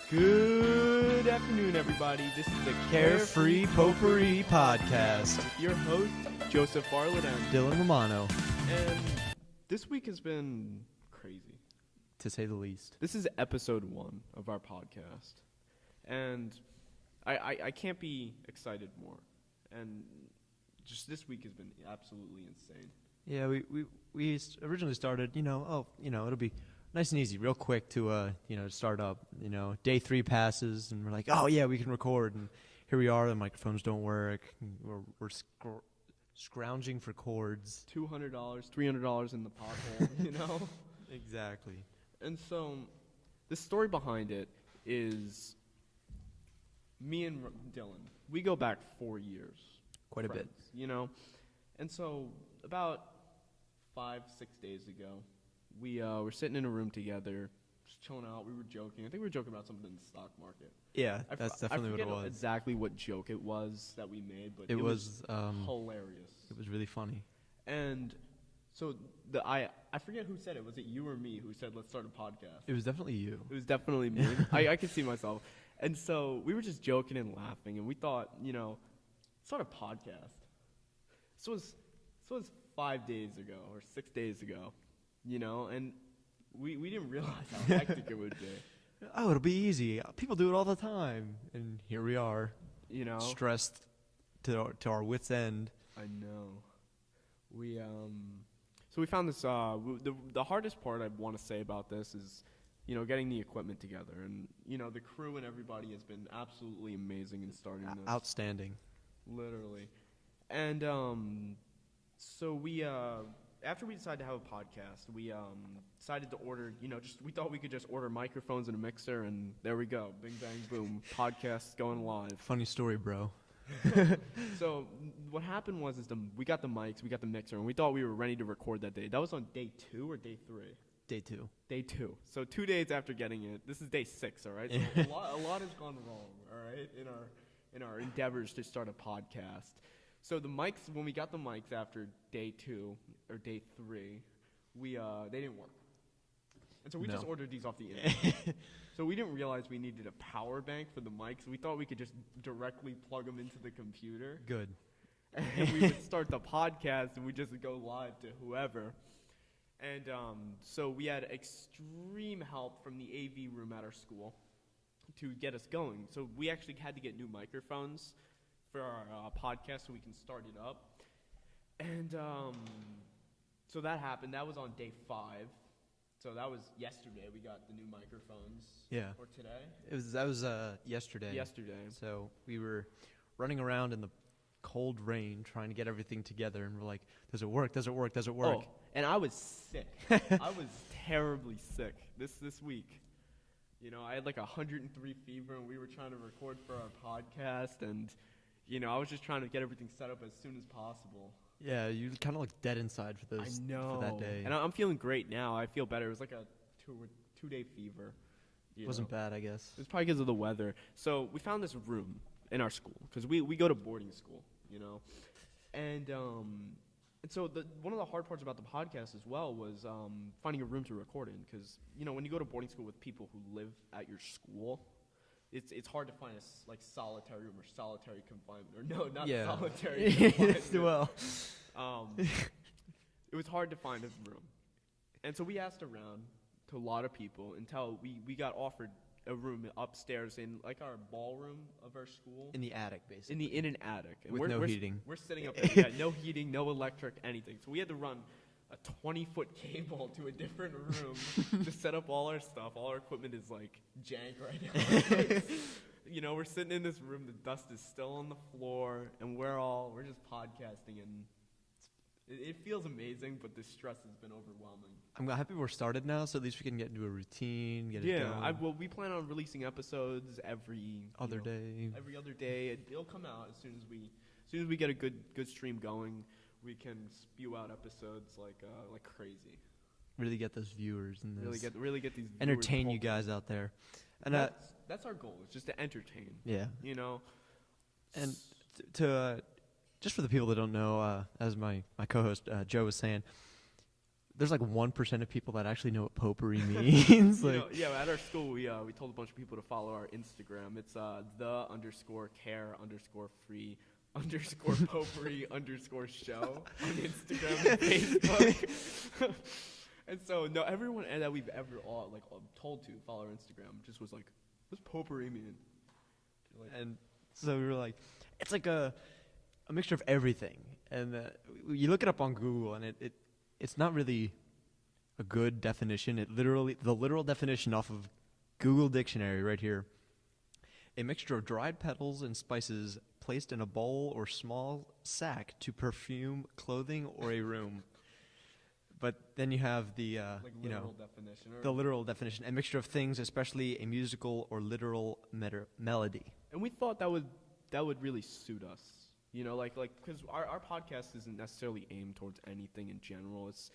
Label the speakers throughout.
Speaker 1: Good afternoon, everybody. This is the
Speaker 2: Carefree Potpourri podcast.
Speaker 1: With your host, Joseph Bartlett and
Speaker 2: Dylan Romano.
Speaker 1: And this week has been crazy,
Speaker 2: to say the least.
Speaker 1: This is episode 1 of our podcast. And I can't be excited more. And just this week has been absolutely insane.
Speaker 2: Yeah, we originally started, it'll be nice and easy, real quick to start up. Day 3 passes, and we're like, oh yeah, we can record, and here we are. The microphones don't work. We're scrounging for cords.
Speaker 1: $200, $300 in the pothole,
Speaker 2: Exactly.
Speaker 1: And so, the story behind it is me and Dylan. We go back 4 years.
Speaker 2: Quite a bit.
Speaker 1: And so about 5-6 days ago, we were sitting in a room together, just chilling out. We were joking. I think we were joking about something in the stock market.
Speaker 2: Yeah, that's definitely what it was.
Speaker 1: I forget exactly what joke it was that we made, but it was hilarious.
Speaker 2: It was really funny.
Speaker 1: And so I forget who said it. Was it you or me who said, let's start a podcast?
Speaker 2: It was definitely you.
Speaker 1: It was definitely me. I could see myself. And so we were just joking and laughing, and we thought, start a podcast. This was 5 days ago or 6 days ago, and we didn't realize how hectic it would be.
Speaker 2: Oh, it'll be easy. People do it all the time, and here we are, stressed to our wits' end.
Speaker 1: I know. So we found this. The hardest part I want to say about this is, getting the equipment together, and the crew and everybody has been absolutely amazing in starting this.
Speaker 2: Outstanding.
Speaker 1: Literally. And so we after we decided to have a podcast, we decided to order, we thought we could just order microphones and a mixer, and there we go. Bing, bang, boom. Podcast going live.
Speaker 2: Funny story, bro.
Speaker 1: So what happened was we got the mics, we got the mixer, and we thought we were ready to record that day. That was on day 2 or day 3?
Speaker 2: Day 2.
Speaker 1: Day 2. So 2 days after getting it. This is day 6, all right? So a lot has gone wrong, all right, in our endeavors to start a podcast. So the mics, when we got the mics after day 2 or day 3, they didn't work. And so we just ordered these off the internet. So we didn't realize we needed a power bank for the mics. We thought we could just directly plug them into the computer.
Speaker 2: Good.
Speaker 1: And we would start the podcast, and we just go live to whoever. And so we had extreme help from the AV room at our school to get us going. So we actually had to get new microphones for our podcast so we can start it up. And so that happened. That was on day 5. So that was yesterday. We got the new microphones.
Speaker 2: Yeah.
Speaker 1: Or today?
Speaker 2: That was yesterday.
Speaker 1: Yesterday.
Speaker 2: So we were running around in the cold rain trying to get everything together, and we're like, does it work? Does it work? Does it work?
Speaker 1: Oh, and I was sick. I was terribly sick this week. I had like 103 fever, and we were trying to record for our podcast, and I was just trying to get everything set up as soon as possible.
Speaker 2: Yeah, you kind of look dead inside for those.
Speaker 1: I know.
Speaker 2: For that day.
Speaker 1: And I'm feeling great now. I feel better. It was like a 2-day fever.
Speaker 2: Wasn't bad, I guess.
Speaker 1: It was probably because of the weather. So we found this room in our school because we go to boarding school, and so one of the hard parts about the podcast as well was finding a room to record in, because when you go to boarding school with people who live at your school, it's hard to find a solitary room or solitary confinement, or solitary confinement.
Speaker 2: Well,
Speaker 1: it was hard to find a room, and so we asked around to a lot of people until we got offered a room upstairs in our ballroom of our school.
Speaker 2: In the attic, basically.
Speaker 1: In an attic. And
Speaker 2: with no heating.
Speaker 1: We're sitting up there, no heating, no electric, anything. So we had to run a 20-foot cable to a different room to set up all our stuff. All our equipment is jank right now. We're sitting in this room, the dust is still on the floor, and we're just podcasting, and it feels amazing, but the stress has been overwhelming.
Speaker 2: I'm happy we're started now, so at least we can get into a routine, get it going.
Speaker 1: Well, we plan on releasing episodes every other day. Every other day. It'll come out as soon as we get a good stream going. We can spew out episodes like crazy.
Speaker 2: Really get those viewers and
Speaker 1: really get these
Speaker 2: entertain you guys out there. And
Speaker 1: that's our goal. It's just to entertain.
Speaker 2: Yeah.
Speaker 1: And
Speaker 2: to just for the people that don't know, as my co-host Joe was saying, there's like 1% of people that actually know what potpourri means. Like,
Speaker 1: at our school, we told a bunch of people to follow our Instagram. It's the_care_potpourri_show on Instagram and Facebook. And so, no, everyone that we've ever told to follow our Instagram just was like, what's potpourri mean?
Speaker 2: and so we were like, it's like a mixture of everything. And you look it up on Google, and it's not really a good definition. The literal definition off of Google Dictionary right here: a mixture of dried petals and spices placed in a bowl or small sack to perfume clothing or a room. But then you have the
Speaker 1: definition,
Speaker 2: the literal definition: a mixture of things, especially a musical or literal melody.
Speaker 1: And we thought that would really suit us. Because our podcast isn't necessarily aimed towards anything in general. It's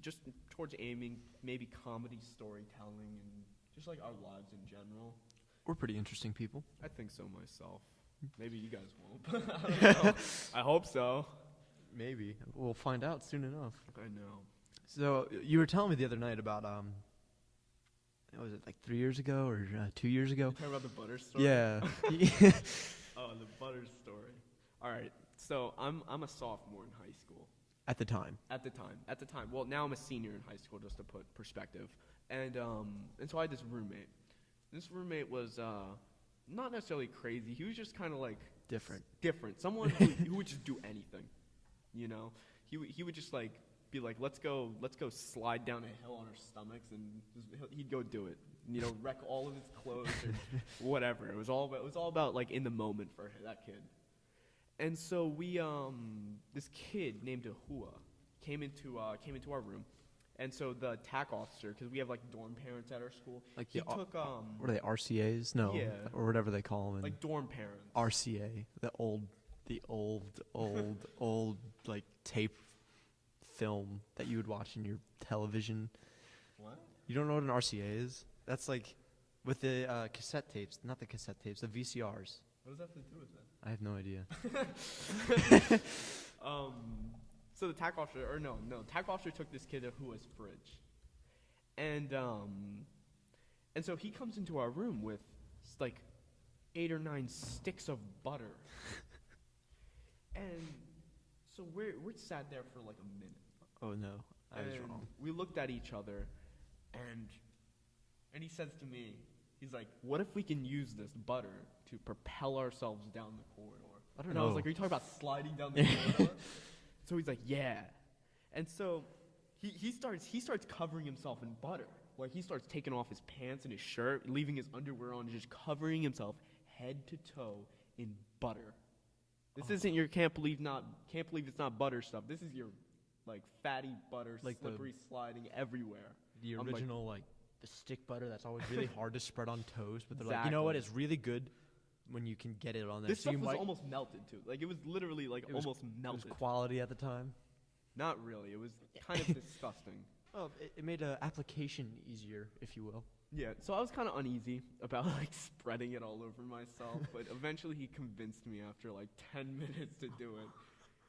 Speaker 1: just towards aiming maybe comedy, storytelling, and just like our lives in general.
Speaker 2: We're pretty interesting people.
Speaker 1: I think so myself. Maybe you guys won't. I don't know. I hope so.
Speaker 2: Maybe. We'll find out soon enough.
Speaker 1: I know.
Speaker 2: So you were telling me the other night about was it like 3 years ago or 2 years ago?
Speaker 1: You talking about the butter story?
Speaker 2: Yeah.
Speaker 1: Oh, the butter story. All right. So I'm a sophomore in high school.
Speaker 2: At the time.
Speaker 1: At the time. Well, now I'm a senior in high school, just to put perspective. And so I had this roommate. This roommate was not necessarily crazy. He was just kind of like different. Someone who would just do anything. He would just like be like, let's go slide down a hill on our stomachs, and he'd go do it. Wreck all of his clothes or whatever. It was all about like in the moment for that kid. And so we this kid named Ahua came into our room. And so the TAC officer, because we have like dorm parents at our school,
Speaker 2: like
Speaker 1: he took
Speaker 2: what are they, RCAs? No,
Speaker 1: yeah,
Speaker 2: or whatever they call them.
Speaker 1: Like dorm parents.
Speaker 2: RCA, the old like tape film that you would watch in your television.
Speaker 1: What?
Speaker 2: You don't know what an RCA is? That's like with the cassette tapes, not the cassette tapes, the VCRs.
Speaker 1: What does that have to do with that?
Speaker 2: I have no idea.
Speaker 1: So the TAC officer took this kid who was fridge, and so he comes into our room with like 8 or 9 sticks of butter, and so we're sat there for like a minute.
Speaker 2: Oh no, I was wrong.
Speaker 1: We looked at each other, and he says to me, he's like, "What if we can use this butter to propel ourselves down the corridor?"
Speaker 2: I don't
Speaker 1: and
Speaker 2: know.
Speaker 1: I was like, "Are you talking about sliding down the corridor?" So he's like, "Yeah," and so he starts covering himself in butter. Like he starts taking off his pants and his shirt, leaving his underwear on, and just covering himself head to toe in butter. This isn't your can't believe it's not butter stuff. This is your like fatty butter, like slippery sliding everywhere.
Speaker 2: The original like the stick butter that's always really hard to spread on toast, but they're like, you know what? It's really good when you can get it on there.
Speaker 1: This stuff was almost melted too. Like it was literally like almost melted.
Speaker 2: It was quality at the time.
Speaker 1: Not really. It was kind of disgusting.
Speaker 2: Oh, it made application easier, if you will.
Speaker 1: Yeah, so I was kind of uneasy about like spreading it all over myself, but eventually he convinced me after like 10 minutes to do it.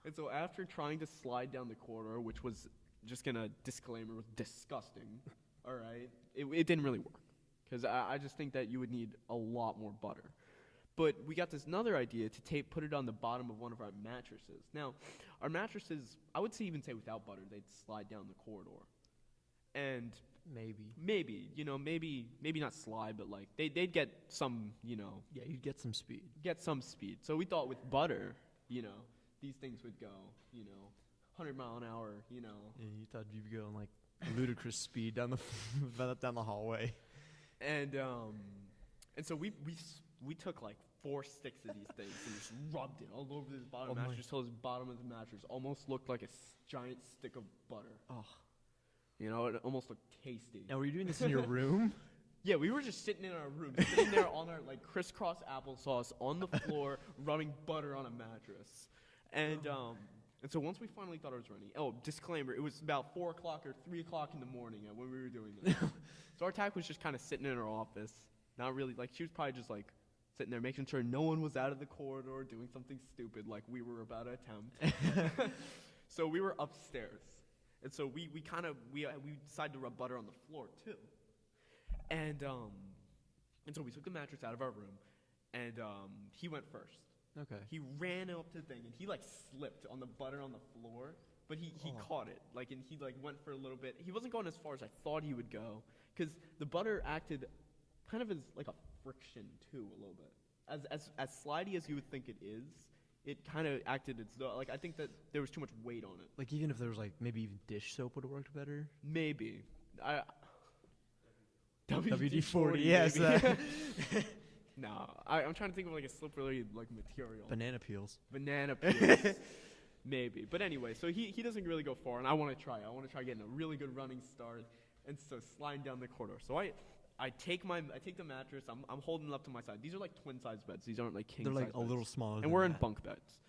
Speaker 1: And so after trying to slide down the corridor, which was just gonna disclaimer was disgusting, all right, it didn't really work because I just think that you would need a lot more butter. But we got this another idea to put it on the bottom of one of our mattresses. Now, our mattresses, I would even say without butter, they'd slide down the corridor. And maybe not slide, but like they'd get some,
Speaker 2: Yeah, you'd get some speed.
Speaker 1: So we thought with butter, these things would go, 100 mile an hour,
Speaker 2: Yeah, you thought you'd be going like ludicrous speed down the hallway.
Speaker 1: And so we took like 4 sticks of these things and just rubbed it all over this bottom mattress until the bottom of the mattress almost looked like a giant stick of butter.
Speaker 2: Oh.
Speaker 1: It almost looked tasty.
Speaker 2: Now, were you doing this in your room?
Speaker 1: Yeah, we were just sitting in our room, sitting there on our like crisscross applesauce on the floor, rubbing butter on a mattress. And so once we finally thought it was ready, disclaimer, it was about 4 o'clock or 3 o'clock in the morning when we were doing this. So our TAC was just kind of sitting in her office, not really, like she was probably just like sitting there making sure no one was out of the corridor doing something stupid like we were about to attempt. So we were upstairs. And so we decided to rub butter on the floor too. And so we took the mattress out of our room, and he went first.
Speaker 2: Okay.
Speaker 1: He ran up to the thing, and he like slipped on the butter on the floor, but he caught it. Like, and he like went for a little bit. He wasn't going as far as I thought he would go, because the butter acted kind of as like a friction too, a little bit. As slidey as you would think it is, it kind of acted as though, like, I think that there was too much weight on it.
Speaker 2: Like, even if there was like maybe even dish soap would have worked better.
Speaker 1: Maybe.
Speaker 2: WD-40, yes.
Speaker 1: No, I'm trying to think of like a slippery like material.
Speaker 2: Banana peels.
Speaker 1: Banana peels. Maybe. But anyway, so he doesn't really go far, and I want to try. I want to try getting a really good running start, and so sliding down the corridor. So I take the mattress. I'm holding it up to my side. These are like twin size beds. These aren't like king size beds.
Speaker 2: They're like a little smaller.
Speaker 1: And we're in bunk beds.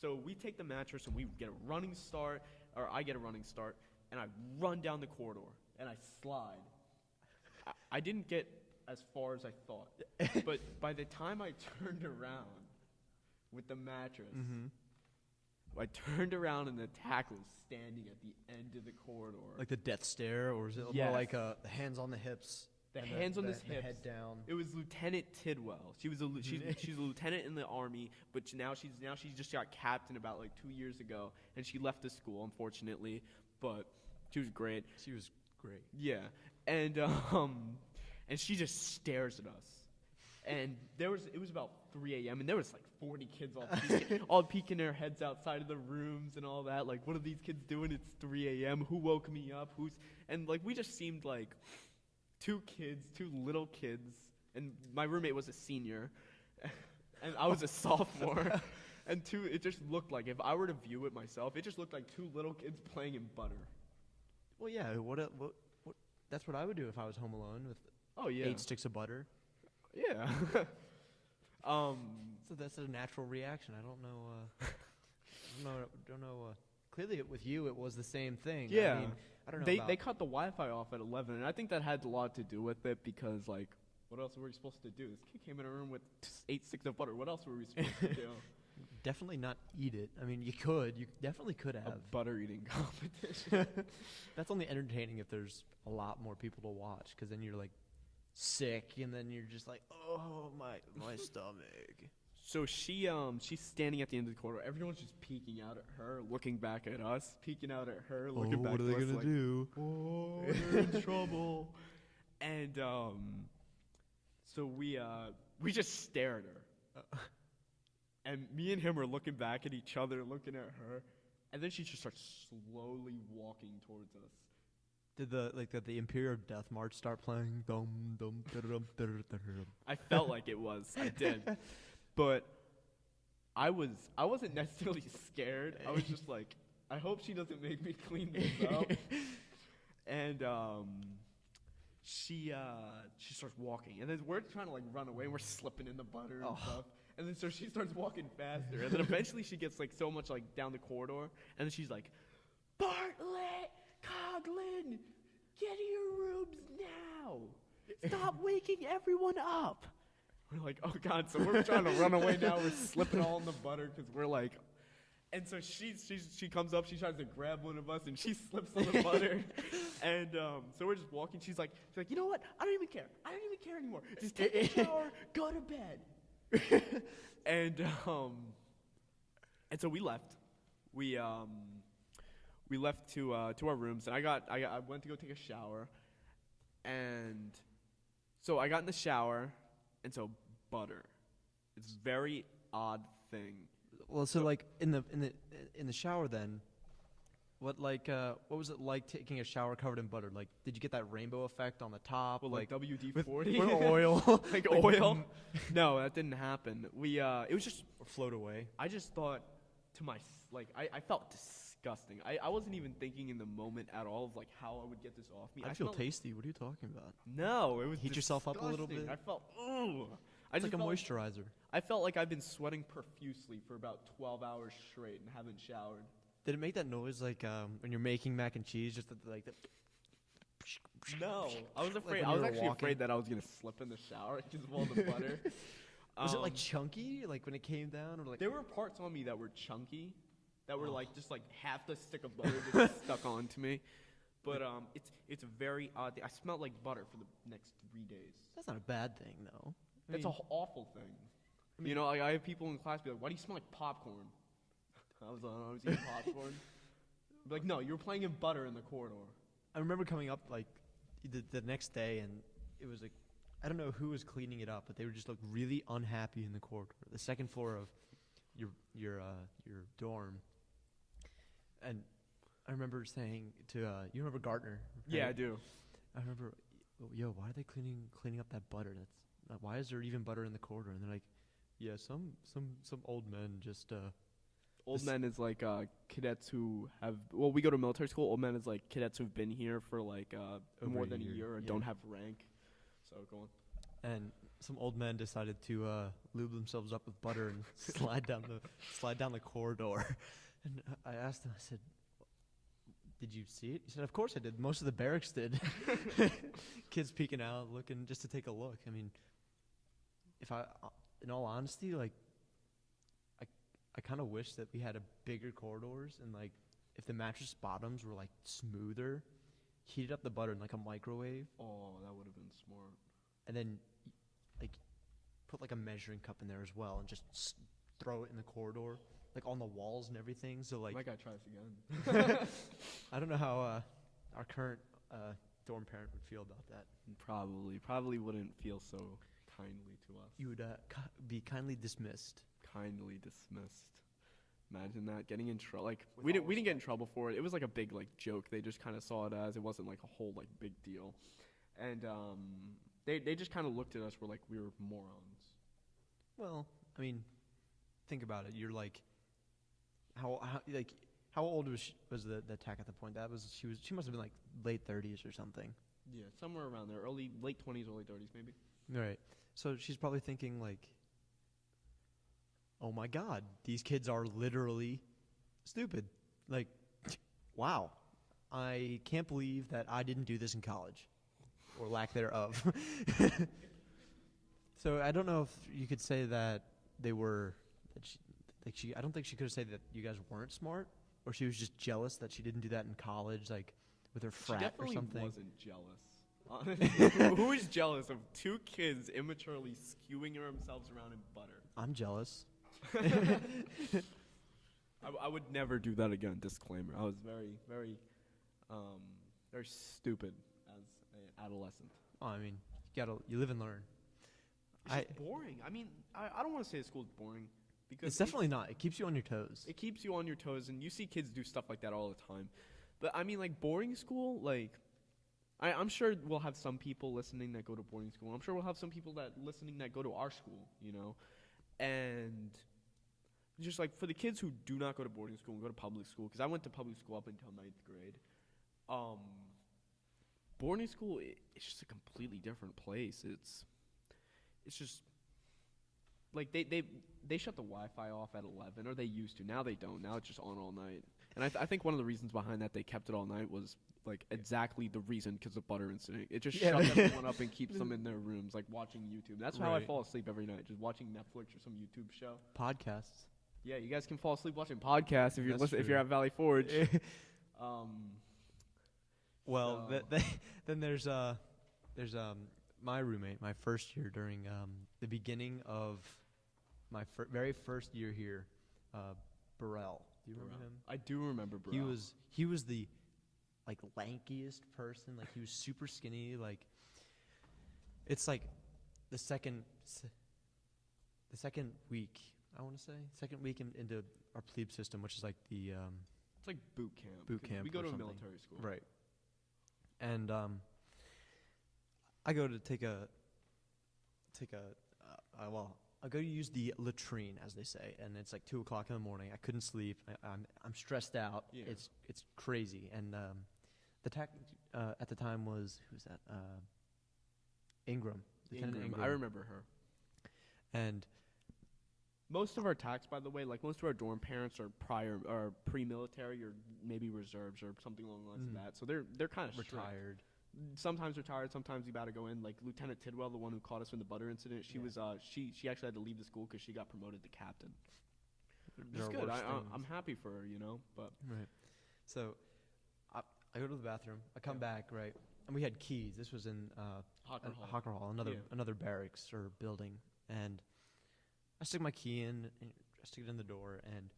Speaker 1: So we take the mattress and we get a running start, or I get a running start, and I run down the corridor and I slide. I didn't get as far as I thought, but by the time I turned around with the mattress, I turned around and the tackle was standing at the end of the corridor.
Speaker 2: Like the death stare, or is it more like the hands on the hips?
Speaker 1: The hands on the hips.
Speaker 2: The head down.
Speaker 1: It was Lieutenant Tidwell. She's a lieutenant in the Army, but now she just got captain about like 2 years ago, and she left the school unfortunately, but she was great.
Speaker 2: She was great.
Speaker 1: Yeah, and she just stares at us, and it was about 3 a.m. and there was like 40 kids all peeking their heads outside of the rooms and all that. Like, what are these kids doing? It's 3 a.m. Who woke me up? And like we just seemed like two little kids, and my roommate was a senior, and I was a sophomore, and it just looked like, if I were to view it myself, it just looked like two little kids playing in butter.
Speaker 2: Well, yeah, what that's what I would do if I was home alone with 8 sticks of butter.
Speaker 1: Yeah.
Speaker 2: So that's a natural reaction. I don't know. Clearly, with you, it was the same thing.
Speaker 1: Yeah.
Speaker 2: I mean, I don't know.
Speaker 1: They cut the Wi-Fi off at 11, and I think that had a lot to do with it because, like, what else were we supposed to do? This kid came in a room with 8 sticks of butter. What else were we supposed to do?
Speaker 2: Definitely not eat it. I mean, you definitely could have.
Speaker 1: A butter eating competition.
Speaker 2: That's only entertaining if there's a lot more people to watch, because then you're, like, sick, and then you're just like, oh, my stomach.
Speaker 1: So she's standing at the end of the corridor. Everyone's just peeking out at her, looking back at us, peeking out at her, looking back at us.
Speaker 2: What are they gonna do?
Speaker 1: Oh, they're in trouble. And so we just stare at her. And me and him are looking back at each other, looking at her, and then she just starts slowly walking towards us.
Speaker 2: Did the Imperial Death March start playing? Dum dum dum dum dum.
Speaker 1: I felt like it was. I did. But I wasn't necessarily scared. I was just like, I hope she doesn't make me clean this up. And she starts walking, and then we're trying to like run away. And we're slipping in the butter and stuff. And then so she starts walking faster, and then eventually she gets like so much like down the corridor, and then she's like, Bartlett, Coughlin, get to your rooms now. Stop waking everyone up. We're like, oh God, so we're trying to run away now. We're slipping all in the butter because we're like, and so she comes up, she tries to grab one of us, and she slips on the butter. And so we're just walking. She's like, you know what? I don't even care. I don't even care anymore. Just take a shower, go to bed. And so we left. We left to our rooms, and I went to go take a shower, and so I got in the shower, and so butter. It's a very odd thing.
Speaker 2: Well, so like in the shower then, what was it like taking a shower covered in butter? Like, did you get that rainbow effect on the top?
Speaker 1: Well, like WD-40
Speaker 2: with oil,
Speaker 1: like oil? No, that didn't happen. It was just
Speaker 2: float away.
Speaker 1: I just thought to I felt disgusting. I wasn't even thinking in the moment at all of like how I would get this off me.
Speaker 2: I feel tasty. What are you talking about?
Speaker 1: No, it was
Speaker 2: heat yourself up a little bit.
Speaker 1: I felt
Speaker 2: It's like a moisturizer.
Speaker 1: I felt like I've been sweating profusely for about 12 hours straight and haven't showered.
Speaker 2: Did it make that noise like when you're making mac and cheese? Just like the.
Speaker 1: No, I was afraid. I was actually afraid that I was gonna slip in the shower because of all the butter.
Speaker 2: Was it like chunky, like when it came down, or like?
Speaker 1: There were parts on me that were chunky, that were like just like half the stick of butter just stuck onto me. But it's a very odd thing. I smelled like butter for the next 3 days.
Speaker 2: That's not a bad thing, though.
Speaker 1: That's an awful thing. You know, I have people in class be like, "Why do you smell like popcorn?" I was eating popcorn. Be like, no, you were playing in butter in the corridor.
Speaker 2: I remember coming up like the next day, and it was like, I don't know who was cleaning it up, but they were just like really unhappy in the corridor, the second floor of your dorm. And I remember saying to you remember Gartner? Right?
Speaker 1: Yeah, I do.
Speaker 2: I remember, yo, why are they cleaning up that butter? That's why is there even butter in the corridor? And they're like, yeah, some old men just.
Speaker 1: Old men is like cadets who have. Well, we go to military school. Old men is like cadets who've been here for like more than a year and don't have rank. So go on.
Speaker 2: And some old men decided to lube themselves up with butter and slide down the corridor. And I asked him, I said, "Did you see it?" He said, "Of course I did. Most of the barracks did." Kids peeking out, looking just to take a look. I mean, in all honesty, like, I kind of wish that we had a bigger corridors and like if the mattress bottoms were like smoother, heated up the butter in like a microwave.
Speaker 1: Oh, that would have been smart.
Speaker 2: And then like put like a measuring cup in there as well and just throw it in the corridor, like on the walls and everything. So like,
Speaker 1: my guy tries again.
Speaker 2: I don't know how our current dorm parent would feel about that.
Speaker 1: Probably wouldn't feel so kindly to us.
Speaker 2: You would be kindly dismissed.
Speaker 1: Kindly dismissed. Imagine that, getting in trouble. Like we didn't get in trouble for it. It was like a big like joke. They just kind of saw it as, it wasn't like a whole like big deal. And they just kind of looked at us. We're like, we were morons.
Speaker 2: Well, I mean, think about it. You're like, how old was the attack at the point? She must have been like late 30s or something.
Speaker 1: Yeah, somewhere around there, late 20s, early 30s maybe.
Speaker 2: Right. So she's probably thinking like, oh my God, these kids are literally stupid. Like, wow, I can't believe that I didn't do this in college, or lack thereof. So I don't know if you could say that they were, I don't think she could have said that you guys weren't smart, or she was just jealous that she didn't do that in college, like with her frat or something.
Speaker 1: She definitely wasn't jealous. Who is jealous of two kids immaturely skewing themselves around in butter?
Speaker 2: I'm jealous.
Speaker 1: I would never do that again. Disclaimer. I was very, very, very stupid as an adolescent.
Speaker 2: Oh, I mean, you live and learn.
Speaker 1: It's just boring. I mean, I don't want to say school's boring because
Speaker 2: it's definitely not. It keeps you on your toes.
Speaker 1: It keeps you on your toes, and you see kids do stuff like that all the time. But I mean, like boring school, like I'm sure we'll have some people listening that go to boarding school. I'm sure we'll have some people that go to our school, you know, and just like for the kids who do not go to boarding school and go to public school, because I went to public school up until 9th grade. Boarding school, it's just a completely different place. It's just like they shut the Wi-Fi off at 11, or they used to. Now they don't. Now it's just on all night. And I think one of the reasons behind that they kept it all night was like exactly the reason, because of the butter incident. It just shuts everyone up and keeps them in their rooms, like watching YouTube. That's how I fall asleep every night, just watching Netflix or some YouTube show.
Speaker 2: Podcasts.
Speaker 1: Yeah, you guys can fall asleep watching podcasts if you're at Valley Forge.
Speaker 2: Well, then there's my roommate, my first year during the beginning of my very first year here, Burrell. Do you remember him?
Speaker 1: I do remember Burrell.
Speaker 2: He was the like lankiest person. Like he was super skinny. Like it's like the second week. I want to say second week into our plebe system, which is like the
Speaker 1: it's like boot camp.
Speaker 2: Boot camp.
Speaker 1: We go to a
Speaker 2: something.
Speaker 1: military school,
Speaker 2: right? And I go to I go to use the latrine, as they say, and it's like 2:00 in the morning. I couldn't sleep. I'm stressed out.
Speaker 1: Yeah.
Speaker 2: It's crazy. And the tech at the time was, who's that? Ingram. Lieutenant Ingram.
Speaker 1: I remember her.
Speaker 2: And
Speaker 1: most of our tax, by the way, like most of our dorm parents are pre-military or maybe reserves or something along the lines of that. So they're kind of
Speaker 2: retired.
Speaker 1: Sometimes retired, sometimes you got to go in. Like Lieutenant Tidwell, the one who caught us in the butter incident, she actually had to leave the school because she got promoted to captain.
Speaker 2: there
Speaker 1: It's
Speaker 2: are
Speaker 1: good.
Speaker 2: worse things.
Speaker 1: I'm happy for her, but
Speaker 2: Right. So I go to the bathroom. I come back, right? And we had keys. This was in Hawker Hall, another barracks or building. And I stick my key in, and I stick it in the door, and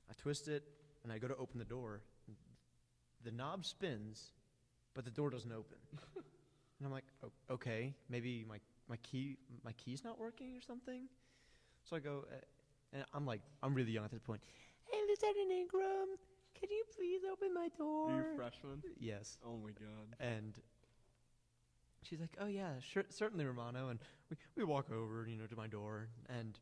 Speaker 2: I twist it, and I go to open the door. The knob spins, but the door doesn't open. And I'm like, okay, maybe my key's not working or something. So I go, and I'm really young at this point. Hey, Lieutenant Ingram, can you please open my door?
Speaker 1: are you a freshman?
Speaker 2: Yes.
Speaker 1: Oh my god.
Speaker 2: And she's like, oh yeah, sure, certainly, Romano. And we walk over, to my door, and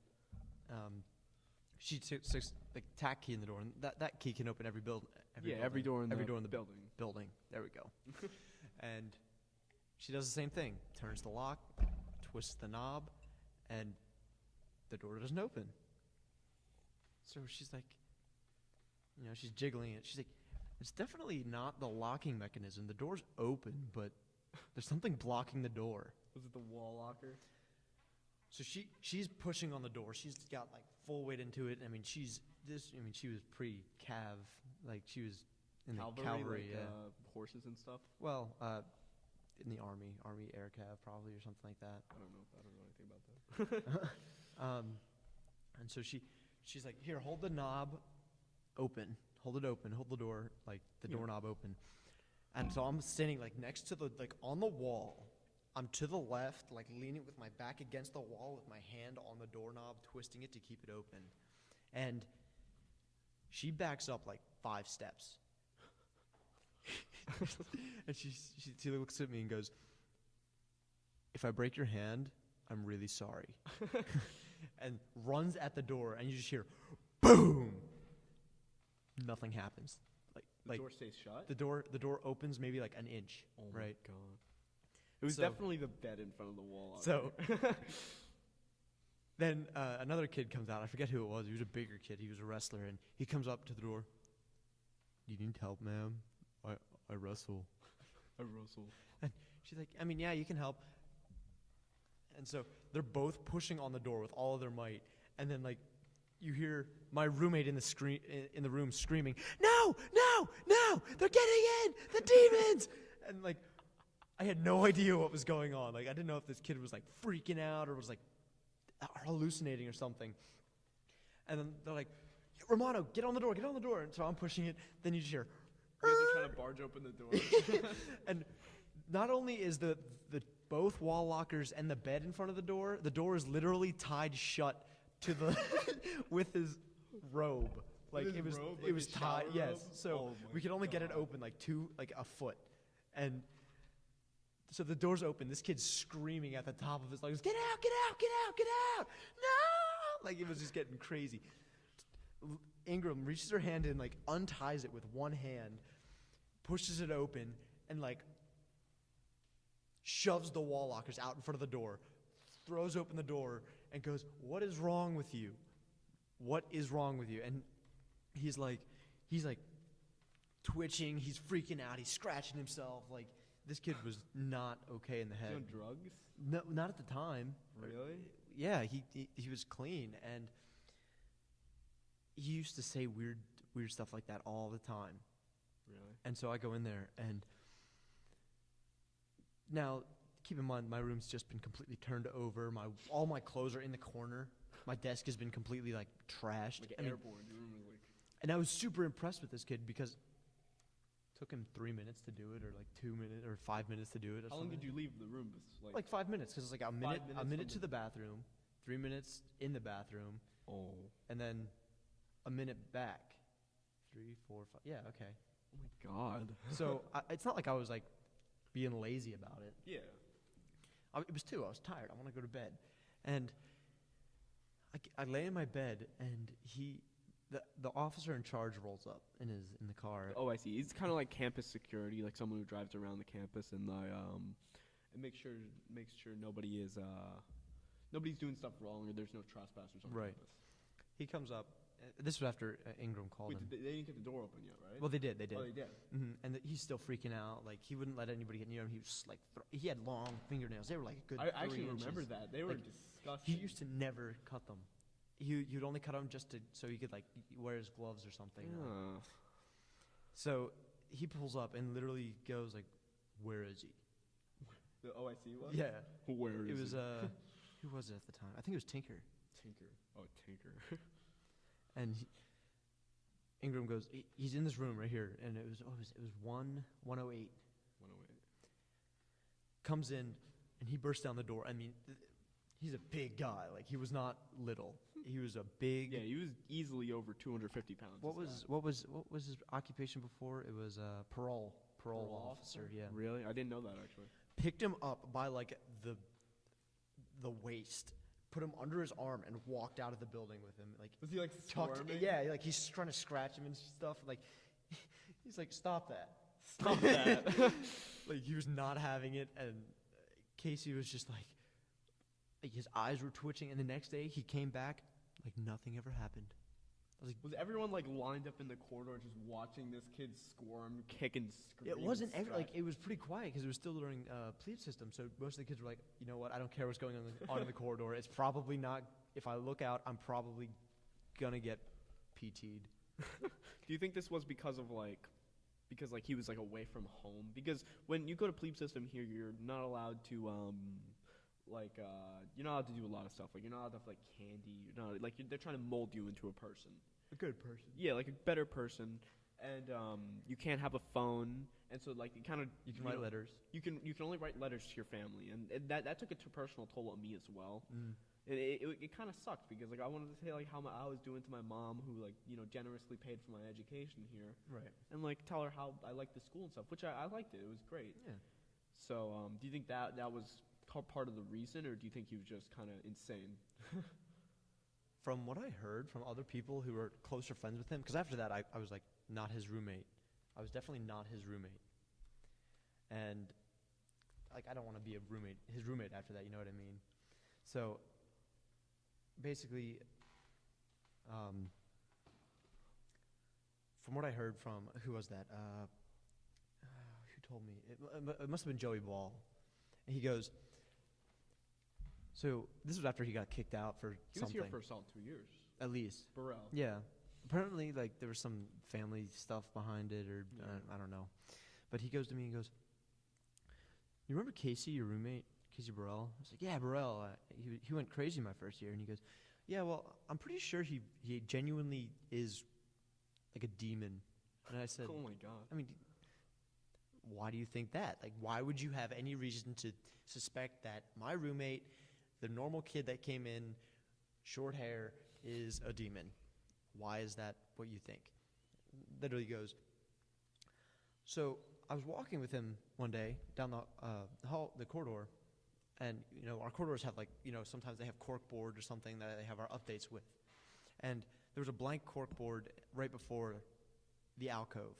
Speaker 2: she sticks the tack key in the door, and that key can open every building.
Speaker 1: Every door in the
Speaker 2: building. There we go. And she does the same thing. Turns the lock, twists the knob, and the door doesn't open. So she's like, she's jiggling it. She's like, it's definitely not the locking mechanism. The door's open, but there's something blocking the door.
Speaker 1: Was it the wall locker?
Speaker 2: So she's pushing on the door. She's got like full weight into it. She was pre-cav, like she was in the cavalry,
Speaker 1: like, horses and stuff.
Speaker 2: Well, in the army air cav probably or something like that.
Speaker 1: I don't know anything about that.
Speaker 2: And so she's like, here, hold the knob open, hold it open, hold the door, like the doorknob open. And so I'm standing like next to on the wall. I'm to the left, like leaning with my back against the wall with my hand on the doorknob, twisting it to keep it open. And she backs up like 5 steps. And she looks at me and goes, if I break your hand, I'm really sorry. And runs at the door, and you just hear, boom! Nothing happens.
Speaker 1: The door stays shut?
Speaker 2: The door opens maybe like an inch, right?
Speaker 1: Oh, my God. It was definitely the bed in front of the wall.
Speaker 2: So then another kid comes out. I forget who it was. He was a bigger kid. He was a wrestler, and he comes up to the door. Do you need help, ma'am? I wrestle.
Speaker 1: I wrestle.
Speaker 2: And she's like, yeah, you can help. And so they're both pushing on the door with all of their might, and then like you hear my roommate in the room screaming, "No! No! No! They're getting in! The demons!" And like I had no idea what was going on. Like I didn't know if this kid was like freaking out or was like hallucinating or something. And then they're like, "Romano, get on the door! Get on the door!" And so I'm pushing it. Then you just hear,
Speaker 1: you guys are trying to barge open the door.
Speaker 2: And not only is the both wall lockers and the bed in front of the door is literally tied shut to the with his robe. Like
Speaker 1: His
Speaker 2: it was
Speaker 1: robe,
Speaker 2: it
Speaker 1: like
Speaker 2: was
Speaker 1: his shower
Speaker 2: tied. Yes.
Speaker 1: robe?
Speaker 2: So
Speaker 1: Oh my
Speaker 2: we could only get it
Speaker 1: God.
Speaker 2: open like a foot. And so the door's open. This kid's screaming at the top of his lungs, "Get out, get out, get out, get out. No!" Like it was just getting crazy. Ingram reaches her hand in, like unties it with one hand, pushes it open, and like shoves the wall lockers out in front of the door, throws open the door, and goes, "What is wrong with you? What is wrong with you?" And he's like twitching, he's freaking out, he's scratching himself. Like this kid was not okay in the head.
Speaker 1: On drugs?
Speaker 2: No, not at the time.
Speaker 1: Really?
Speaker 2: Yeah, he was clean, and he used to say weird stuff like that all the time.
Speaker 1: Really?
Speaker 2: And so I go in there, and now keep in mind my room's just been completely turned over. All my clothes are in the corner. My desk has been completely like trashed.
Speaker 1: Like airborne. Your room was like.
Speaker 2: And I was super impressed with this kid because it took him 3 minutes to do it, or like 2 minutes, or 5 minutes to do it. Or
Speaker 1: How long
Speaker 2: something.
Speaker 1: did you leave the room?
Speaker 2: Like 5 minutes, because it's like a minute
Speaker 1: from
Speaker 2: to the bathroom, 3 minutes in the bathroom, and then a minute back. 3, 4, 5. Yeah, okay.
Speaker 1: Oh my God.
Speaker 2: So it's not like I was like being lazy about it.
Speaker 1: Yeah.
Speaker 2: It was 2. I was tired. I want to go to bed, and I lay in my bed, and the officer in charge rolls up in the car.
Speaker 1: Oh, I see. He's kind of like campus security, like someone who drives around the campus and and makes sure nobody's doing stuff wrong or there's no trespassers on
Speaker 2: Right.
Speaker 1: campus.
Speaker 2: He comes up. This was after Ingram called him.
Speaker 1: Wait, they didn't get the door open yet, right?
Speaker 2: Well, they did.
Speaker 1: Oh, they did.
Speaker 2: Mm-hmm. And he's still freaking out. Like he wouldn't let anybody get near him. He was like, he had long fingernails. They were like a good.
Speaker 1: I actually
Speaker 2: 3
Speaker 1: remember
Speaker 2: inches.
Speaker 1: that. They were
Speaker 2: Like,
Speaker 1: disgusting.
Speaker 2: He used to never cut them. You'd only cut him just so he could like wear his gloves or something.
Speaker 1: Ugh.
Speaker 2: So he pulls up and literally goes like, "Where is he?"
Speaker 1: The OIC one?
Speaker 2: Yeah.
Speaker 1: Where
Speaker 2: It
Speaker 1: is
Speaker 2: was
Speaker 1: he?
Speaker 2: who was it at the time? I think it was Tinker.
Speaker 1: Tinker. Oh, Tinker.
Speaker 2: And Ingram goes, "He's in this room right here." And it was 108.
Speaker 1: 108.
Speaker 2: Comes in and he bursts down the door. I mean, he's a big guy. Like he was not little. He was a big.
Speaker 1: Yeah, he was easily over 250 pounds.
Speaker 2: What was his occupation before? It was parole officer. Yeah.
Speaker 1: Really? I didn't know that actually.
Speaker 2: Picked him up by like the waist, put him under his arm, and walked out of the building with him. Like
Speaker 1: Was he like squirming?
Speaker 2: yeah, like he's trying to scratch him and stuff. Like he's like, "Stop that!
Speaker 1: Stop that.
Speaker 2: Like he was not having it, and Casey was just like his eyes were twitching. And the next day he came back like nothing ever happened. I was like,
Speaker 1: Was everyone like lined up in the corridor just watching this kid squirm, kick, and scream?
Speaker 2: it wasn't
Speaker 1: and
Speaker 2: like
Speaker 1: scratch?
Speaker 2: it was pretty quiet because it was still during plebe system. So most of the kids were like, "You know what? I don't care what's going on in the corridor. It's probably not. If I look out, I'm probably gonna get PT'd."
Speaker 1: Do you think this was because he was like away from home? Because when you go to plebe system here, you're not allowed to you're not allowed to do a lot of stuff. Like you're not allowed to have like candy. You're not like they're trying to mold you into a person.
Speaker 2: A good person.
Speaker 1: Yeah, like a better person. And you can't have a phone, and so like you can
Speaker 2: write letters.
Speaker 1: You can only write letters to your family, and that took a personal toll on me as well.
Speaker 2: Mm.
Speaker 1: And it kind of sucked because like I wanted to say like how I was doing to my mom, who like generously paid for my education here,
Speaker 2: Right.
Speaker 1: and like tell her how I liked the school and stuff, which I liked it. It was great.
Speaker 2: Yeah.
Speaker 1: So do you think that was part of the reason, or do you think he was just kind of insane?
Speaker 2: From what I heard from other people who were closer friends with him, because after that I was like not his roommate. I was definitely not his roommate. And like I don't want to be his roommate after that, you know what I mean? So basically from what I heard from who was that? Who told me? It must have been Joey Ball. And he goes, so this was after he got kicked out for
Speaker 1: He
Speaker 2: something.
Speaker 1: was here for a solid 2 years.
Speaker 2: At least.
Speaker 1: Burrell.
Speaker 2: Yeah. Apparently, like, there was some family stuff behind it, or
Speaker 1: Yeah.
Speaker 2: I don't know. But he goes to me and goes, "You remember Casey, your roommate, Casey Burrell?" I was like, "Yeah, Burrell. He went crazy my first year." And he goes, "Yeah, well, I'm pretty sure he genuinely is like a demon." And I said,
Speaker 1: Oh my god.
Speaker 2: I mean, why do you think that? Like, why would you have any reason to suspect that my roommate, the normal kid that came in, short hair, is a demon? Why is that what you think? Literally goes, so I was walking with him one day down the corridor, and our corridors have sometimes they have corkboard or something that they have our updates with, and there was a blank corkboard right before the alcove,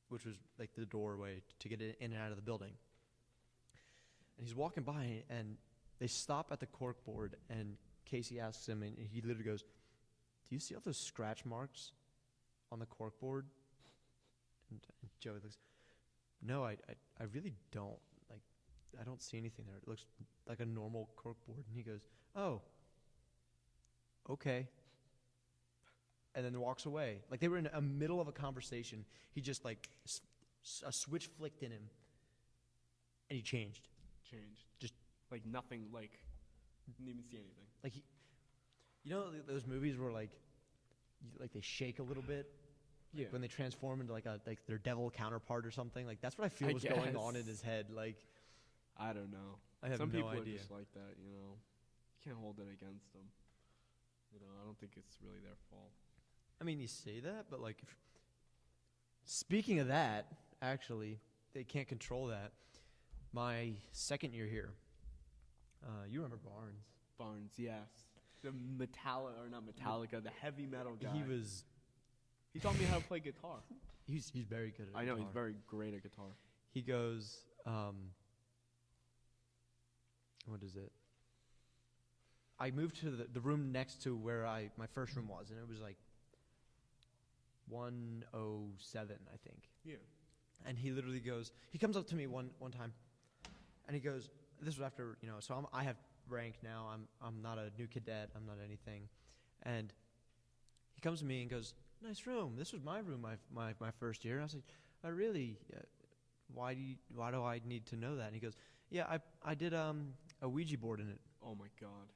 Speaker 2: which was like the doorway to get in and out of the building. And he's walking by, and they stop at the corkboard, and Casey asks him, and he literally goes, "Do you see all those scratch marks on the corkboard?" And Joey looks, "No, I really don't. Like, I don't see anything there. It looks like a normal corkboard." And he goes, "Oh, okay." And then walks away. Like they were in the middle of a conversation. He just like a switch flicked in him, and he changed. Just
Speaker 1: like nothing. Like didn't even see anything.
Speaker 2: like those movies where like they shake a little bit.
Speaker 1: Yeah.
Speaker 2: When they transform into like their devil counterpart or something. Like that's what I feel
Speaker 1: I
Speaker 2: was going
Speaker 1: guess.
Speaker 2: on in his head. Like
Speaker 1: I don't know.
Speaker 2: I have
Speaker 1: Some
Speaker 2: no
Speaker 1: people
Speaker 2: idea.
Speaker 1: are just like that. You can't hold it against them. I don't think it's really their fault.
Speaker 2: I mean, you say that, but like, speaking of that, actually, they can't control that. My second year here, you remember Barnes?
Speaker 1: Barnes, yes. The Metallica, the heavy metal guy. He taught me how to play guitar.
Speaker 2: He's very good at
Speaker 1: I know,
Speaker 2: guitar.
Speaker 1: he's very great at guitar.
Speaker 2: He goes, what is it? I moved to the room next to where my first room was, and it was like 107, I think.
Speaker 1: Yeah.
Speaker 2: And he literally goes, he comes up to me one time, and he goes, this was after, so I have rank now. I'm not a new cadet. I'm not anything. And he comes to me and goes, "Nice room. This was my room my first year." And I was like, "I really? Why do I need to know that?" And he goes, "Yeah, I did a Ouija board in it,
Speaker 1: Oh my god.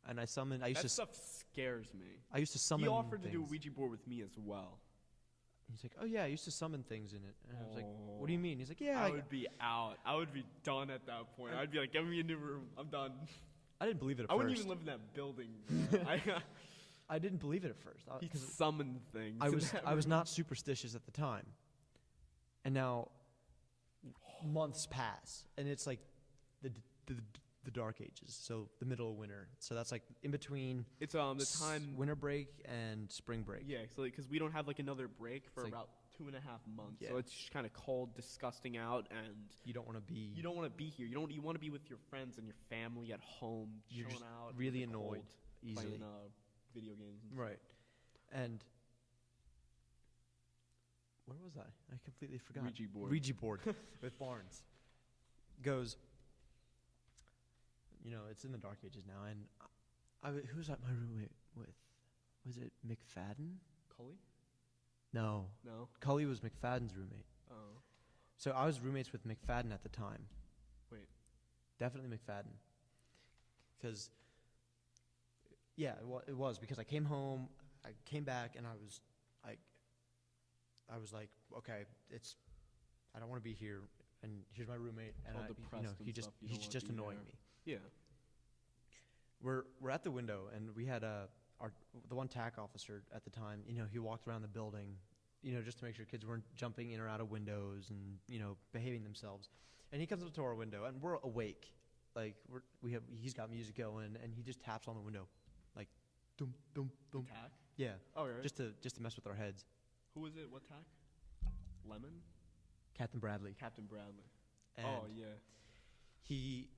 Speaker 2: and I summoned.
Speaker 1: That stuff scares me.
Speaker 2: I used to summon.
Speaker 1: He offered to do a
Speaker 2: things."
Speaker 1: Ouija board with me as well.
Speaker 2: He's like, "Oh yeah, I used to summon things in it." And I was like, "What do you mean?" He's like, "Yeah,
Speaker 1: I would be out. I would be done at that point. I'd be like, give me a new room. I'm done.
Speaker 2: I didn't believe it at
Speaker 1: I
Speaker 2: first.
Speaker 1: wouldn't even live in that building.
Speaker 2: I didn't believe it at first.
Speaker 1: He summoned things.
Speaker 2: I was not superstitious at the time, and now months pass, and it's like the dark ages, so the middle of winter. So that's like in between.
Speaker 1: It's the time
Speaker 2: winter break and spring break.
Speaker 1: Yeah, so because we don't have like another break for
Speaker 2: like,
Speaker 1: about 2.5 months,
Speaker 2: yeah.
Speaker 1: so it's just kind of cold, disgusting out, and
Speaker 2: You don't want to be.
Speaker 1: you don't want to be here. You want to be with your friends and your family at home,
Speaker 2: You're
Speaker 1: chilling
Speaker 2: just
Speaker 1: out,
Speaker 2: really
Speaker 1: in the
Speaker 2: annoyed
Speaker 1: cold,
Speaker 2: easily.
Speaker 1: playing video games. And
Speaker 2: Right. And where was I? I completely forgot.
Speaker 1: Ouija board.
Speaker 2: with Barnes. Goes, it's in the dark ages now, and who was I my roommate with? Was it McFadden?
Speaker 1: Cully?
Speaker 2: No.
Speaker 1: No.
Speaker 2: Cully was McFadden's roommate.
Speaker 1: Oh.
Speaker 2: So I was roommates with McFadden at the time.
Speaker 1: Wait.
Speaker 2: Definitely McFadden. Because, yeah, it was because I came home, I came back, and I was like, okay, I don't want to be here, and here's my roommate, and
Speaker 1: All depressed and stuff, you don't
Speaker 2: he's
Speaker 1: wanna
Speaker 2: just
Speaker 1: be
Speaker 2: annoying
Speaker 1: there.
Speaker 2: me.
Speaker 1: Yeah.
Speaker 2: We're at the window, and we had the one TAC officer at the time. He walked around the building, just to make sure kids weren't jumping in or out of windows and behaving themselves. And he comes up to our window, and we're awake, like he's got music going, and he just taps on the window, like, dum dum dum.
Speaker 1: Tack?
Speaker 2: Yeah.
Speaker 1: Oh, right.
Speaker 2: Just to mess with our heads.
Speaker 1: Who was it? What tack? Lemon?
Speaker 2: Captain Bradley.
Speaker 1: Captain Bradley.
Speaker 2: And
Speaker 1: oh, yeah.
Speaker 2: he,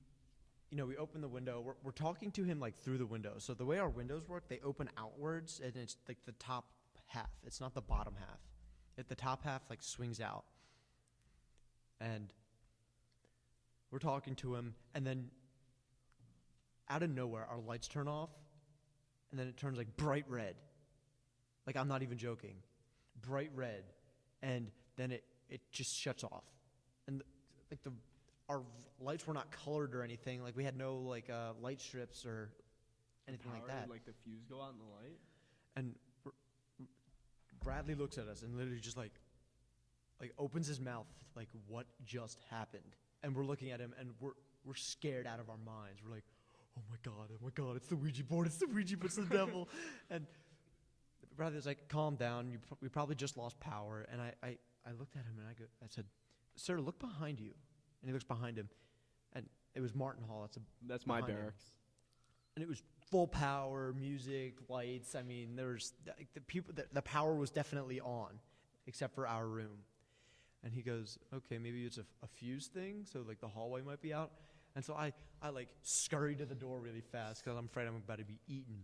Speaker 2: we open the window. We're talking to him like through the window. So the way our windows work, they open outwards, and it's like the top half. It's not the bottom half. The top half like swings out. And we're talking to him, and then out of nowhere, our lights turn off, and then it turns like bright red. Like, I'm not even joking. Bright red. And then it just shuts off. And our lights were not colored or anything. Like, we had no light strips or anything like that.
Speaker 1: Like the fuse go out in the light?
Speaker 2: And Bradley looks at us and literally just like opens his mouth like, what just happened? And we're looking at him, and we're scared out of our minds. We're like, oh my god, it's the Ouija board, it's the the devil. And Bradley's like, calm down, we probably just lost power. And I looked at him, and I said, sir, look behind you. And he looks behind him, and it was Martin Hall.
Speaker 1: That's my
Speaker 2: behind him.
Speaker 1: barracks.
Speaker 2: And it was full power, music, lights. I mean, there was the power was definitely on, except for our room. And he goes, okay, maybe it's a fuse thing, so like the hallway might be out. And so I like scurry to the door really fast because I'm afraid I'm about to be eaten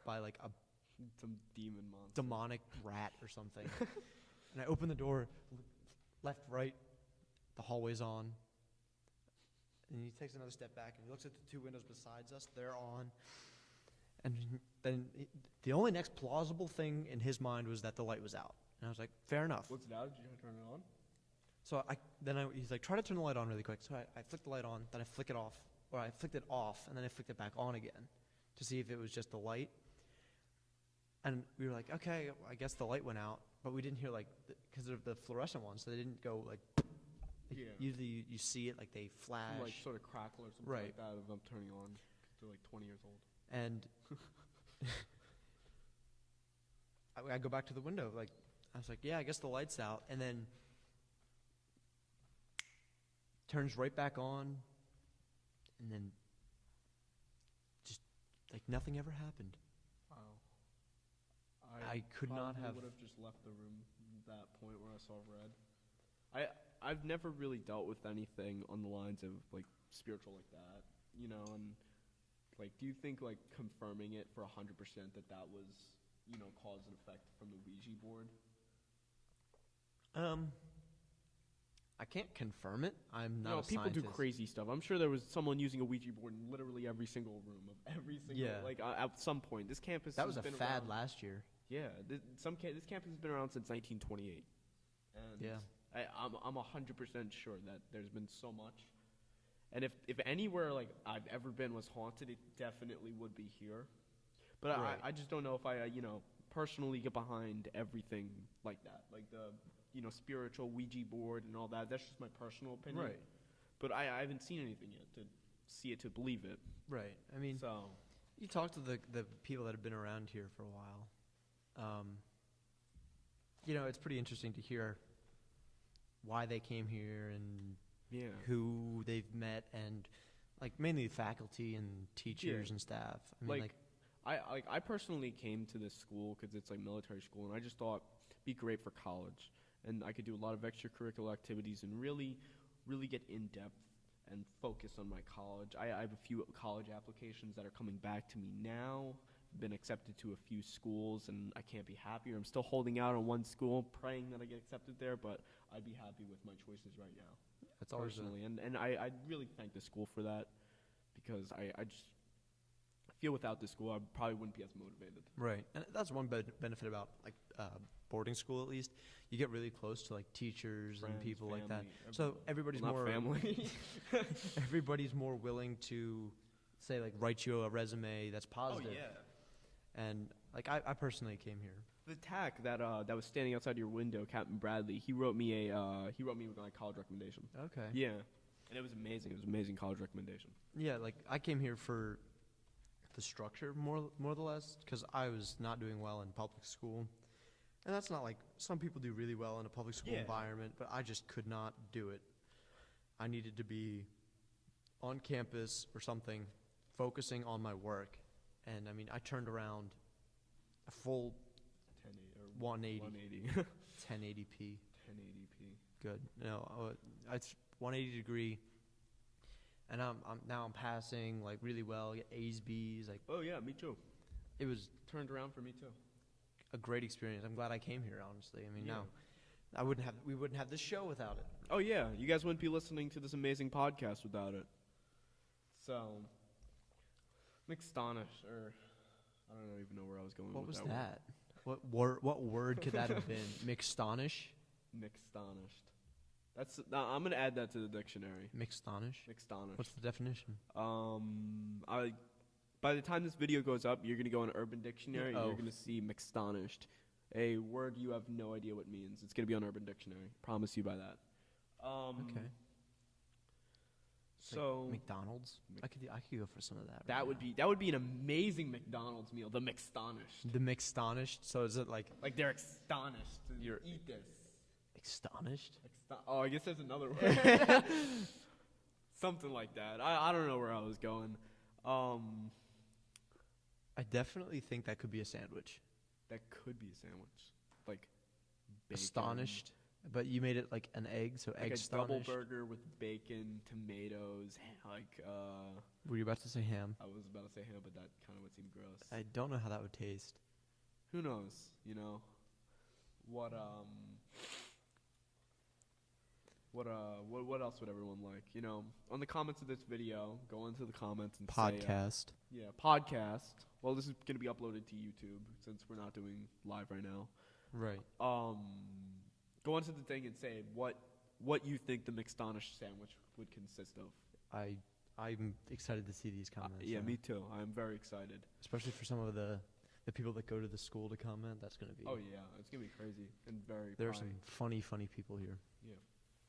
Speaker 2: by like a
Speaker 1: some demon monster,
Speaker 2: demonic rat or something. And I open the door, left, right, the hallway's on. And he takes another step back, and he looks at the two windows besides us. They're on. And then the only next plausible thing in his mind was that the light was out. And I was like, fair enough.
Speaker 1: What's it out? Did you turn it on?
Speaker 2: So he's like, try to turn the light on really quick. So I flicked the light on, then I flick it off, or I flicked it off, and then I flicked it back on again to see if it was just the light. And we were like, okay, I guess the light went out, but we didn't hear because of the fluorescent ones, so they didn't go
Speaker 1: Yeah.
Speaker 2: Usually you see it like they flash.
Speaker 1: Some, like sort of crackle or something
Speaker 2: Right.
Speaker 1: like that of them turning on. They're like 20 years old.
Speaker 2: And I go back to the window, like I was like, yeah, I guess the light's out, and then turns right back on, and then just like nothing ever happened.
Speaker 1: Wow.
Speaker 2: I could not have.
Speaker 1: would have just left the room at that point where I saw red. I've never really dealt with anything on the lines of like spiritual like that, and like, do you think like confirming it for 100% that was, cause and effect from the Ouija board?
Speaker 2: I can't confirm it. I'm not
Speaker 1: No,
Speaker 2: a
Speaker 1: people
Speaker 2: scientist.
Speaker 1: do crazy stuff. I'm sure there was someone using a Ouija board in literally every single room of every single,
Speaker 2: Yeah.
Speaker 1: like, at some point. This campus
Speaker 2: That
Speaker 1: has
Speaker 2: was a
Speaker 1: been
Speaker 2: fad
Speaker 1: around.
Speaker 2: last year.
Speaker 1: Yeah, this campus has been around since 1928. And
Speaker 2: Yeah.
Speaker 1: I'm 100% sure that there's been so much. And if anywhere, like, I've ever been was haunted, it definitely would be here. But
Speaker 2: Right.
Speaker 1: I just don't know if I, personally get behind everything like that. Like the, spiritual Ouija board and all that. That's just my personal opinion.
Speaker 2: Right.
Speaker 1: But I haven't seen anything yet to see it to believe it.
Speaker 2: Right. I mean,
Speaker 1: So,
Speaker 2: you talk to the people that have been around here for a while. It's pretty interesting to hear why they came here and
Speaker 1: yeah.
Speaker 2: who they've met, and like mainly faculty and teachers
Speaker 1: Yeah.
Speaker 2: and staff. I mean,
Speaker 1: I personally came to this school because it's like military school, and I just thought it'd be great for college, and I could do a lot of extracurricular activities and really get in depth and focus on my college. I have a few college applications that are coming back to me now. Been accepted to a few schools, and I can't be happier. I'm still holding out on one school, praying that I get accepted there, but I'd be happy with my choices right now.
Speaker 2: that's always
Speaker 1: Personally, and I really thank the school for that, because I just feel without the school I probably wouldn't be as motivated.
Speaker 2: right. And that's one benefit about like boarding school. At least you get really close to like teachers and
Speaker 1: Friends,
Speaker 2: people like that.
Speaker 1: family,
Speaker 2: So everybody's
Speaker 1: well,
Speaker 2: more
Speaker 1: not family.
Speaker 2: everybody's more willing to say like write you a resume that's
Speaker 1: Oh
Speaker 2: positive.
Speaker 1: yeah.
Speaker 2: And like I personally came here.
Speaker 1: The TAC that was standing outside your window, Captain Bradley, he wrote me my college recommendation.
Speaker 2: Okay.
Speaker 1: Yeah, and it was amazing. It was an amazing college recommendation.
Speaker 2: Yeah, like I came here for the structure more or less, because I was not doing well in public school, and that's not like some people do really well in a public school
Speaker 1: Yeah.
Speaker 2: environment, but I just could not do it. I needed to be on campus or something, focusing on my work, and I mean I turned around a full 180. 1080p.
Speaker 1: 1080p.
Speaker 2: Good. No, it's 180 degree, and I'm passing like really well. Get A's, B's. Like
Speaker 1: Oh yeah, me too.
Speaker 2: it was
Speaker 1: Turned around for me too.
Speaker 2: a great experience. I'm glad I came here. Honestly, I mean,
Speaker 1: Yeah.
Speaker 2: we wouldn't have this show without it.
Speaker 1: Oh yeah, you guys wouldn't be listening to this amazing podcast without it. So, I'm astonished, or I don't even know where I was going
Speaker 2: What
Speaker 1: with
Speaker 2: was
Speaker 1: that.
Speaker 2: that? What word could that have been? Mixtonish.
Speaker 1: Mixtonished. I'm gonna add that to the dictionary.
Speaker 2: Mixtonish.
Speaker 1: Mixtonished.
Speaker 2: What's the definition?
Speaker 1: By the time this video goes up, you're gonna go on Urban Dictionary. And
Speaker 2: Oh.
Speaker 1: you're gonna see mixtonished, a word you have no idea what it means. It's gonna be on Urban Dictionary. Promise you by that.
Speaker 2: Okay.
Speaker 1: So
Speaker 2: Like McDonald's. I could go for some of that.
Speaker 1: that
Speaker 2: right
Speaker 1: would
Speaker 2: now.
Speaker 1: be an amazing McDonald's meal. The mixtonished.
Speaker 2: The mixtonished. So is it like
Speaker 1: Like they're astonished to
Speaker 2: You're-
Speaker 1: eat this.
Speaker 2: astonished?
Speaker 1: Oh, I guess there's another word. Something like that. I don't know where I was going.
Speaker 2: I definitely think that could be a sandwich.
Speaker 1: That could be a sandwich. Like bacon.
Speaker 2: Astonished, but you made it like an egg, so
Speaker 1: Like
Speaker 2: egg
Speaker 1: a double
Speaker 2: astonished.
Speaker 1: burger with bacon, tomatoes,
Speaker 2: Were you about to say ham?
Speaker 1: I was about to say ham, but that kind of would seem gross.
Speaker 2: I don't know how that would taste.
Speaker 1: Who knows, What else would everyone like? On the comments of this video, go into the comments and say
Speaker 2: Podcast.
Speaker 1: podcast. Well, this is going to be uploaded to YouTube since we're not doing live right now.
Speaker 2: Right.
Speaker 1: Go onto the thing and say what you think the McStonish sandwich would consist of.
Speaker 2: I'm excited to see these comments.
Speaker 1: Yeah, me too. I'm very excited.
Speaker 2: Especially for some of the people that go to the school to comment. That's gonna be.
Speaker 1: Oh yeah, it's gonna be crazy and very.
Speaker 2: There are
Speaker 1: probably,
Speaker 2: some funny people here.
Speaker 1: yeah,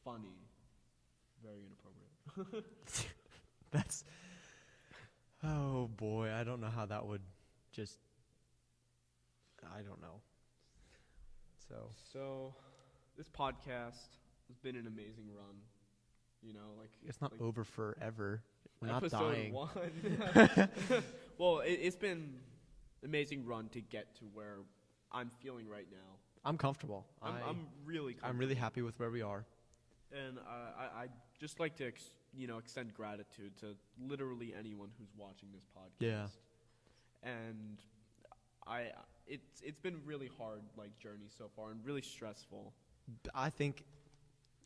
Speaker 1: funny, very inappropriate.
Speaker 2: That's. Oh boy, I don't know how that would just. I don't know.
Speaker 1: So, this podcast has been an amazing run.
Speaker 2: It's not over forever. We're not
Speaker 1: episode
Speaker 2: dying.
Speaker 1: 1. Well, it's been an amazing run to get to where I'm feeling right now.
Speaker 2: I'm comfortable.
Speaker 1: I'm really comfortable.
Speaker 2: I'm really happy with where we are.
Speaker 1: And I just like to extend gratitude to literally anyone who's watching this podcast.
Speaker 2: Yeah.
Speaker 1: And it's been really hard journey so far and really stressful.
Speaker 2: I think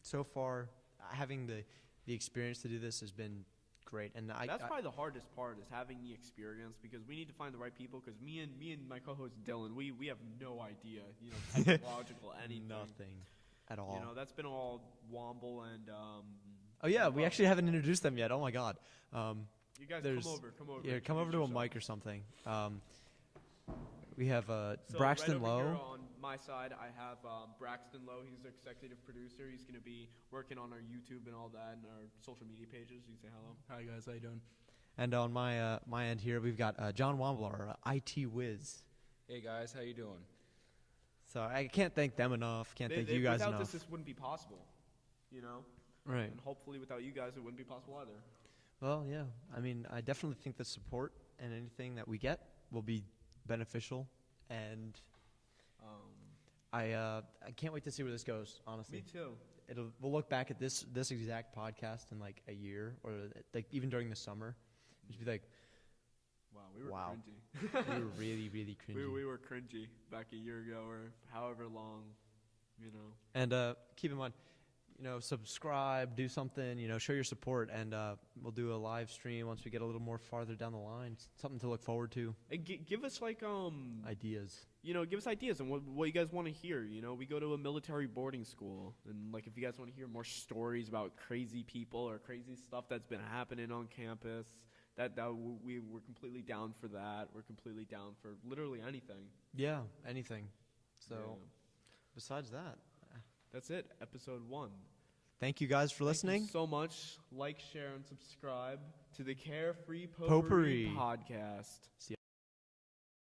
Speaker 2: so far, having the experience to do this has been great. And
Speaker 1: That's probably the hardest part is having the experience because we need to find the right people. Because me and my co-host Dylan, we have no idea, technological anything.
Speaker 2: Nothing at all.
Speaker 1: That's been all Womble and.
Speaker 2: Oh yeah, we actually haven't introduced them yet. Oh my God.
Speaker 1: You guys come over.
Speaker 2: Yeah, come over to a mic or something. We have
Speaker 1: So
Speaker 2: Braxton
Speaker 1: right over
Speaker 2: Lowe.
Speaker 1: here on my side, I have Braxton Lowe. He's the executive producer. He's going to be working on our YouTube and all that and our social media pages. You can say hello.
Speaker 3: Hi guys, how you doing?
Speaker 2: And on my end here, we've got John Womble, our IT whiz.
Speaker 3: Hey guys, how you doing?
Speaker 2: So I can't thank them enough. Can't thank you guys
Speaker 1: without
Speaker 2: enough.
Speaker 1: this wouldn't be possible.
Speaker 2: Right.
Speaker 1: And hopefully without you guys, it wouldn't be possible either.
Speaker 2: Well, yeah. I mean, I definitely think the support and anything that we get will be beneficial, and I can't wait to see where this goes. Honestly,
Speaker 1: Me too.
Speaker 2: We'll look back at this exact podcast in like a year, or like even during the summer, just be like,
Speaker 1: Wow, we were
Speaker 2: wow.
Speaker 1: cringy.
Speaker 2: We were really, really cringy.
Speaker 1: We were cringy back a year ago or however long,
Speaker 2: And keep in mind, subscribe, do something, show your support, and we'll do a live stream once we get a little more farther down the line. Something to look forward to.
Speaker 1: And give us like
Speaker 2: Ideas.
Speaker 1: Give us ideas on what you guys want to hear. We go to a military boarding school, and like if you guys want to hear more stories about crazy people or crazy stuff that's been happening on campus, we're completely down for that. We're completely down for literally anything.
Speaker 2: Yeah, anything. So,
Speaker 1: Yeah.
Speaker 2: Besides that,
Speaker 1: That's it. Episode 1.
Speaker 2: thank you guys for listening.
Speaker 1: Thank you so much. Like, share, and subscribe to the Carefree
Speaker 2: Potpourri
Speaker 1: Podcast.
Speaker 2: See